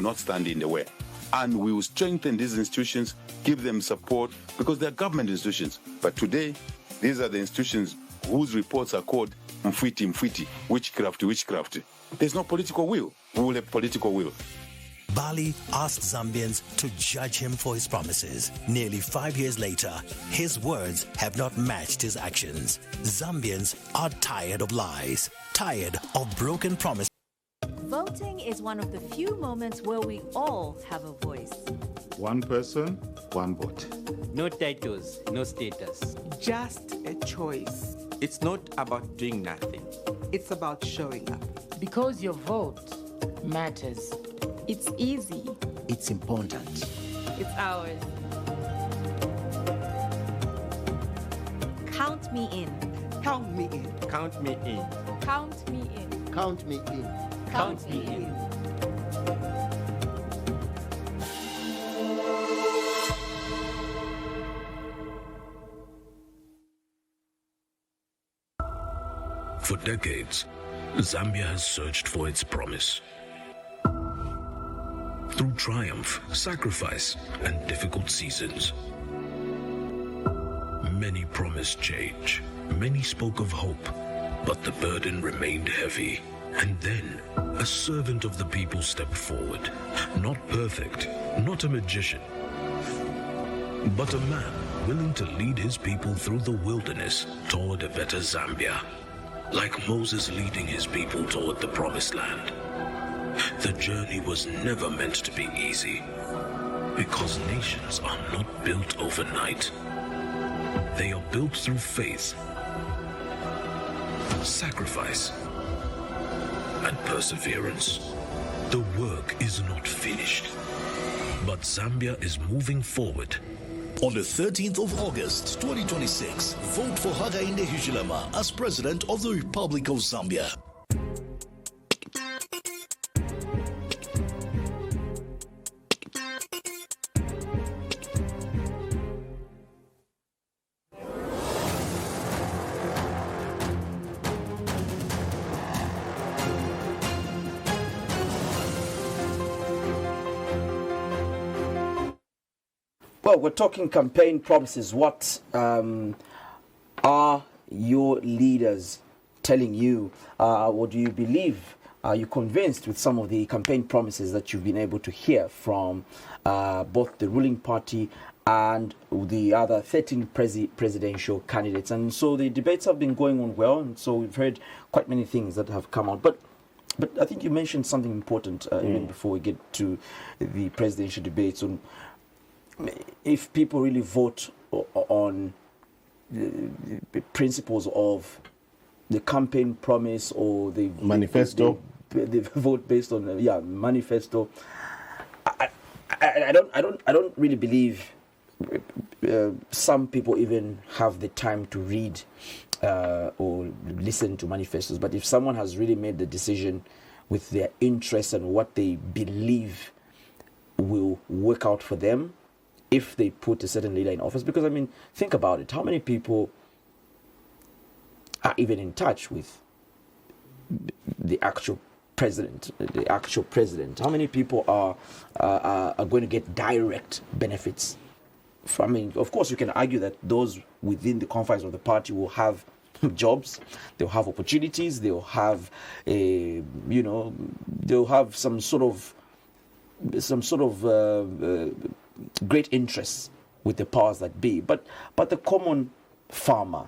not stand in the way. And we will strengthen these institutions, give them support, because they're government institutions. But today, these are the institutions whose reports are called mfwiti, witchcraft. There's no political will. We will have political will. Bali asked Zambians to judge him for his promises. Nearly 5 years later, his words have not matched his actions. Zambians are tired of lies, tired of broken promises. Voting is one of the few moments where we all have a voice. One person, one vote. No titles, no status. Just a choice. It's not about doing nothing. It's about showing up. Because your vote matters. It's easy. It's important. It's ours. Count me in. Count me in. Count me in. Count me in. Count me in. Count me in. For decades, Zambia has searched for its promise. Through triumph, sacrifice, and difficult seasons. Many promised change. Many spoke of hope, but the burden remained heavy. And then, a servant of the people stepped forward. Not perfect, not a magician, but a man willing to lead his people through the wilderness toward a better Zambia. Like Moses leading his people toward the promised land. The journey was never meant to be easy, because nations are not built overnight. They are built through faith, sacrifice, and perseverance. The work is not finished, but Zambia is moving forward. On the 13th of August, 2026, vote for Hakainde Hichilema as President of the Republic of Zambia. Well, we're talking campaign promises. What are your leaders telling you? What do you believe? Are you convinced with some of the campaign promises that you've been able to hear from both the ruling party and the other 13 presidential candidates? And so the debates have been going on well, and so we've heard quite many things that have come out. But I think you mentioned something important even before we get to the presidential debates on if people really vote on the principles of the campaign promise or the manifesto, they vote based on manifesto. I don't really believe some people even have the time to read or listen to manifestos. But if someone has really made the decision with their interests and what they believe will work out for them, if they put a certain leader in office. Because, I mean, think about it. How many people are even in touch with the actual president? How many people are going to get direct benefits? I mean, of course, you can argue that those within the confines of the party will have jobs, they'll have opportunities, they'll have they'll have some sort of great interests with the powers that be. But the common farmer,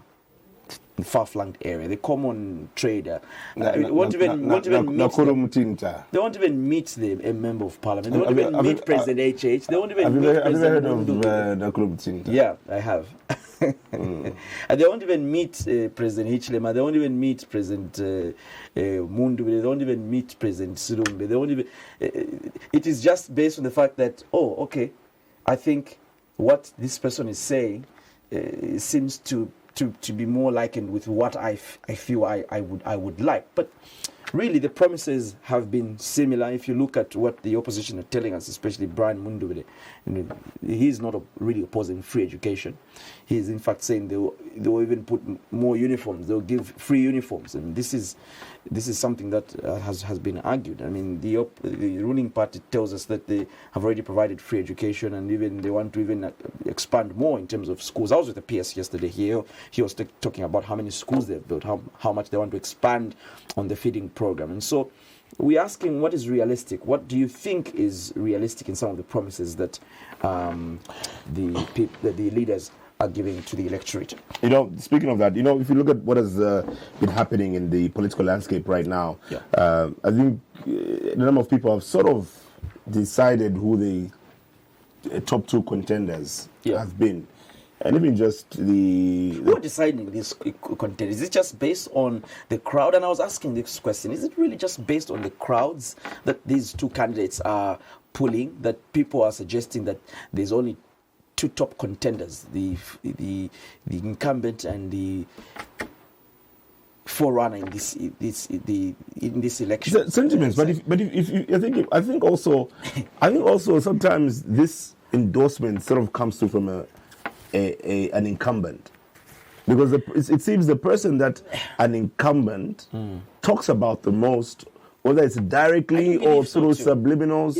the far-flung area, the common trader, they won't even meet a member of parliament. They won't even meet President HH. They won't even meet President Mundubile. Yeah, I have. And they won't even meet President Hichilema'S. They won't even meet President Mundubile. They won't even meet President Sirumbe. They won't even. It is just based on the fact that, oh, okay, I think what this person is saying seems to be more likened with what I feel I would like. But really, the promises have been similar. If you look at what the opposition are telling us, especially Brian Mundubile, he's not really opposing free education. He's in fact saying they will even put more uniforms. They'll give free uniforms, and this is something that has been argued. I mean, the ruling party tells us that they have already provided free education, and even they want to even expand more in terms of schools. I was with the PS yesterday here. He was talking about how many schools they've built, how much they want to expand on the feeding program. And so we're asking, what is realistic? What do you think is realistic in some of the promises that the leaders are giving to the electorate? Speaking of that, if you look at what has been happening in the political landscape right now, I think a number of people have sort of decided who the top two contenders have been. And even just who are deciding this content? Is it just based on the crowd? And I was asking this question: is it really just based on the crowds that these two candidates are pulling? That people are suggesting that there's only two top contenders: the incumbent and the forerunner in this election. Sentiments, but I think also sometimes this endorsement sort of comes through from an incumbent, because it seems the person that an incumbent talks about the most, whether it's directly or through subliminals,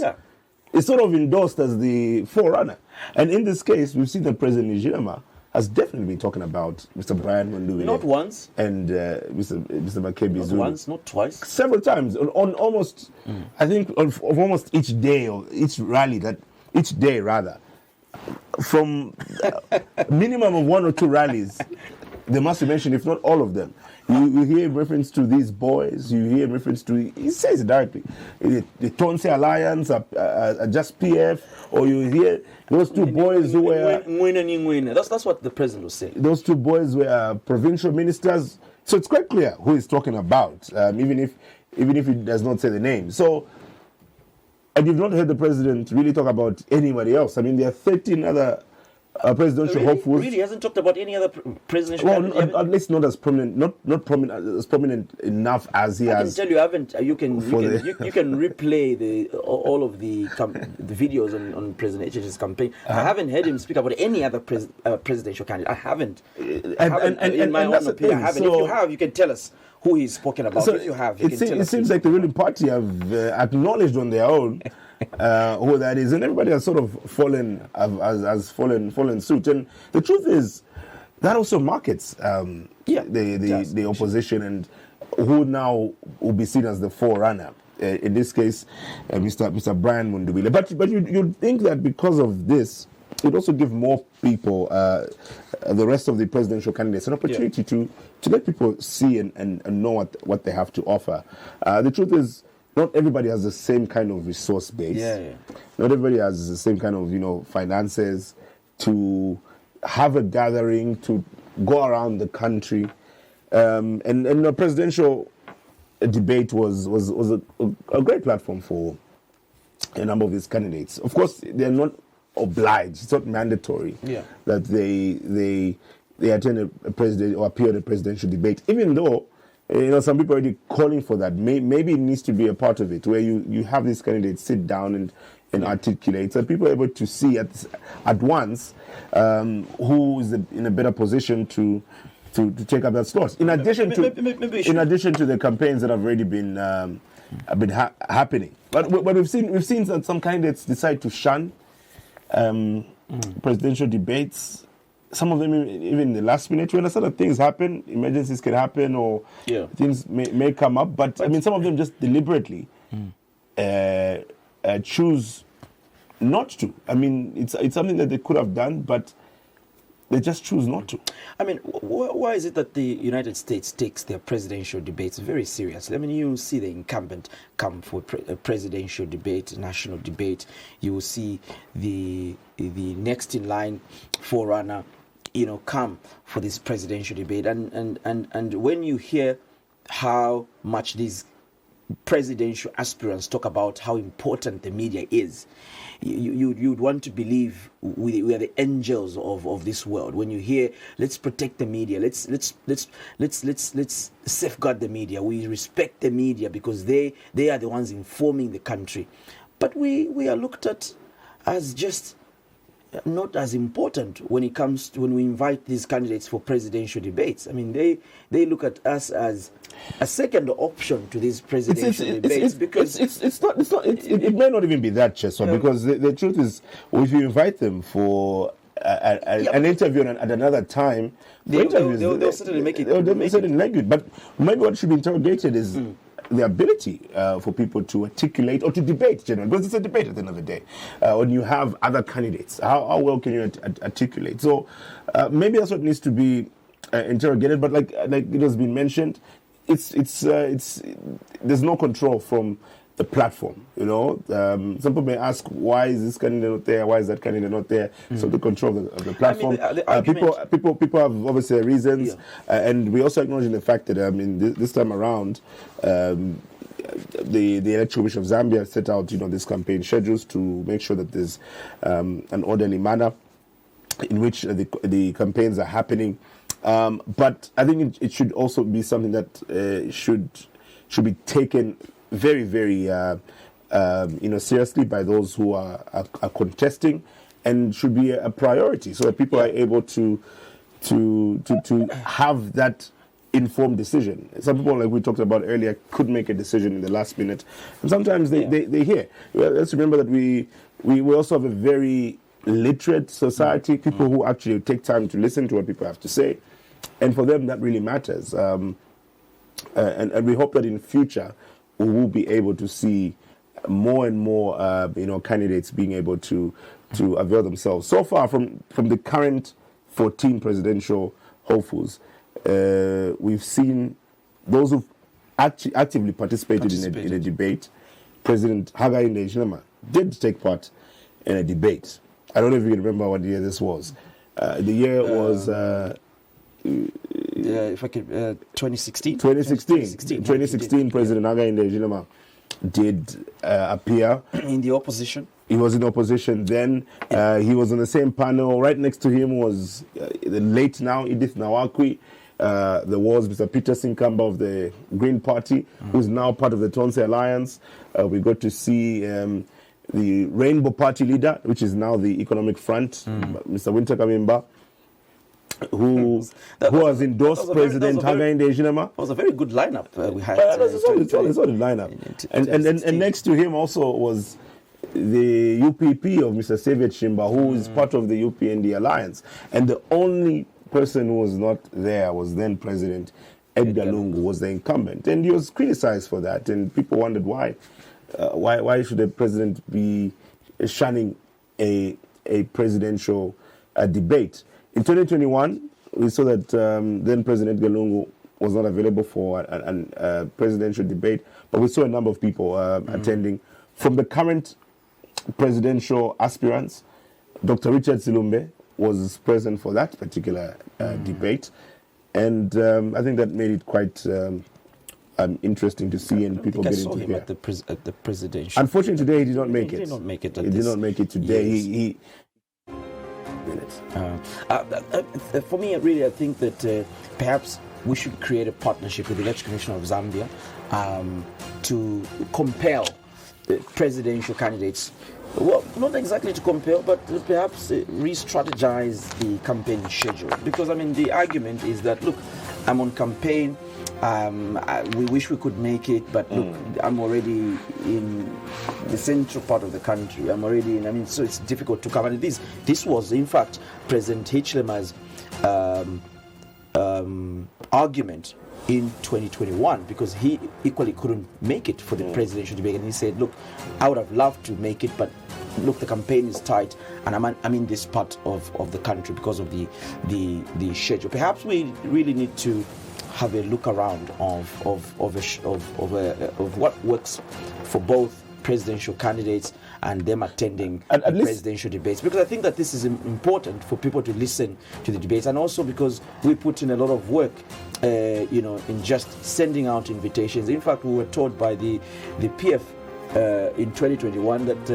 is sort of endorsed as the forerunner. And in this case, we've seen that President Hichilema'S has definitely been talking about Mr. Brian Mundubile. Not once. And Mr. Makebi Not Zulu. once, not twice. Several times. On almost, I think, of almost each day, or each day rather. From a minimum of one or two rallies, they must be mentioned, if not all of them. You hear reference to these boys, you hear reference to, he says it directly, the Tonse Alliance, Just PF, or you hear those two boys who were... That's what the president was saying. Those two boys were provincial ministers. So it's quite clear who he's talking about, even if he does not say the name. So, and you've not heard the president really talk about anybody else. I mean, there are 13 other presidential hopefuls. Really hasn't talked about any other presidential. Well, at least not as prominent, not prominent enough as he has. I can tell you, haven't. You can replay all of the videos on President HH's campaign. I haven't heard him speak about any other presidential candidate. I haven't. In my own opinion, I haven't. So, if you have, you can tell us who he's spoken about. So if you have, it seems like the ruling party have acknowledged on their own who that is, and everybody has sort of fallen suit. And the truth is that also markets the opposition, and who now will be seen as the forerunner. In this case, Mr. Brian Mundubile. But you'd think that because of this, it also give more people, the rest of the presidential candidates, an opportunity to let people see and know what they have to offer. The truth is, not everybody has the same kind of resource base. Not everybody has the same kind of finances to have a gathering, to go around the country. And the presidential debate was a great platform for a number of these candidates. Of course, they're not obliged. It's not mandatory that they attend a president or appear at a presidential debate, even though some people are already calling for that. Maybe it needs to be a part of it, where you have these candidates sit down and and articulate, so people are able to see at once who is in a better position to take up that slot. In addition to the campaigns that have already been happening, but we've seen that some candidates decide to shun presidential debates. Some of them even in the last minute, when a sort of things happen, emergencies can happen, or things may come up. But I mean, some of them just deliberately choose not to. I mean, it's something that they could have done, but they just choose not to. I mean, why is it that the United States takes their presidential debates very seriously? I mean, you see the incumbent come for a presidential debate, a national debate. You will see the next in line forerunner, come for this presidential debate. And when you hear how much these presidential aspirants talk about how important the media is, you'd want to believe we are the angels of this world. When you hear, let's protect the media, let's safeguard the media, we respect the media because they are the ones informing the country. But we are looked at as just not as important when it comes to when we invite these candidates for presidential debates. I mean, they look at us as a second option to these presidential debates because it may not even be that, Cheswa, because the truth is, if you invite them for an interview at another time, they'll certainly make it. They'll certainly make it. But maybe what should be interrogated is the ability for people to articulate or to debate generally, because it's a debate at the end of the day. When you have other candidates, how well can you articulate? So maybe that's what needs to be interrogated. But like it has been mentioned, it's there's no control from the platform. Some people may ask, why is this candidate not there? Why is that candidate not there? So the control of the platform. I mean, people have obviously reasons, and we also acknowledge the fact that this time around, the Electoral Commission of Zambia set out these campaign schedules to make sure that there's an orderly manner in which the campaigns are happening. But I think it should also be something that should be taken very, very seriously by those who are contesting, and should be a priority so that people are able to have that informed decision. Some people, like we talked about earlier, could make a decision in the last minute, and sometimes they hear. Let's remember that we also have a very literate society, people who actually take time to listen to what people have to say, and for them that really matters. And we hope that in future we will be able to see more and more candidates being able to avail themselves. So far from the current 14 presidential hopefuls, we've seen those who've actively participated. In a debate. President Hakainde Hichilema did take part in a debate. I don't know if you can remember what year this was. The year was... if I could, 2016. 2016, President Hakainde Hichilema did appear in the opposition. He was in opposition then. He was on the same panel. Right next to him was the late now Edith Nawakwi. There was Mr. Peter Sinkamba of the Green Party, who's now part of the Tonse Alliance. We got to see the Rainbow Party leader, which is now the Economic Front, Mr. Winter Kamimba, who has endorsed President Hakainde Hichilema. It was a very good lineup we had. It's a solid lineup. And next to him also was the UPP of Mr. Xavier Chimba, who is part of the UPND Alliance. And the only person who was not there was then President Edgar Lungu, was the incumbent. And he was criticized for that. And people wondered why. Why should a president be shunning a presidential debate? In 2021, we saw that then President Edgar Lungu was not available for a presidential debate, but we saw a number of people attending. From the current presidential aspirants, Dr. Richard Silumbe was present for that particular debate, and I think that made it quite interesting to see, and people getting to hear. At the presidential. Unfortunately, today he did not make it. He did not make it. He did not make it today. Yes. For me, really, I think that perhaps we should create a partnership with the Electoral Commission of Zambia to compel presidential candidates, well, not exactly to compel, but perhaps re-strategize the campaign schedule. Because, I mean, the argument is that, look, I'm on campaign, we wish we could make it, but look, I'm already in the central part of the country. I'm already in, I mean, so it's difficult to come. And this was, in fact, President Hichilema'S argument in 2021, because he equally couldn't make it for the presidential debate, and he said, look, I would have loved to make it, but look, the campaign is tight, and I'm in this part of the country because of the schedule. Perhaps we really need to have a look around of what works for both presidential candidates and them attending the presidential debates, because I think that this is important for people to listen to the debates, and also because we put in a lot of work in just sending out invitations. In fact, we were told by the PF in 2021 that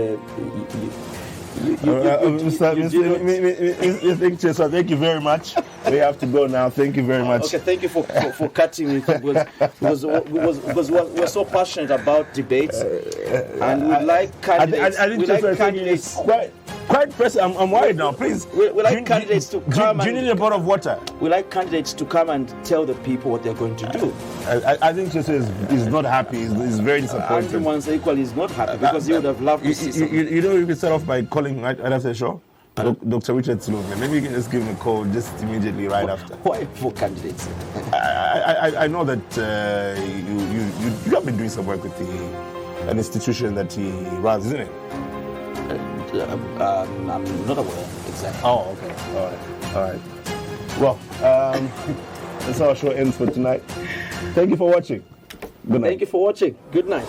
Mr. Thank you very much. We have to go now. Thank you very much. Okay, thank you for cutting me, because we're so passionate about debates, and we like candidates. I think candidates. Quite pressing. I'm worried now. Please. We like candidates to come. Do you need a bottle of water? We like candidates to come and tell the people what they're going to do. I think Cheswa is not happy. He's very disappointed. Andrew Mwansa equally is not happy, because he would have loved to see something. You know, you can start off by calling right after the show. Dr. Richard Sloan. Maybe you can just give him a call just immediately right after. Why 4 candidates? I know that you have been doing some work with an institution that he runs, isn't it? I'm not aware exactly. Oh, okay. All right. Well, that's how our show ends for tonight. Thank you for watching. Good night. Thank you for watching. Good night.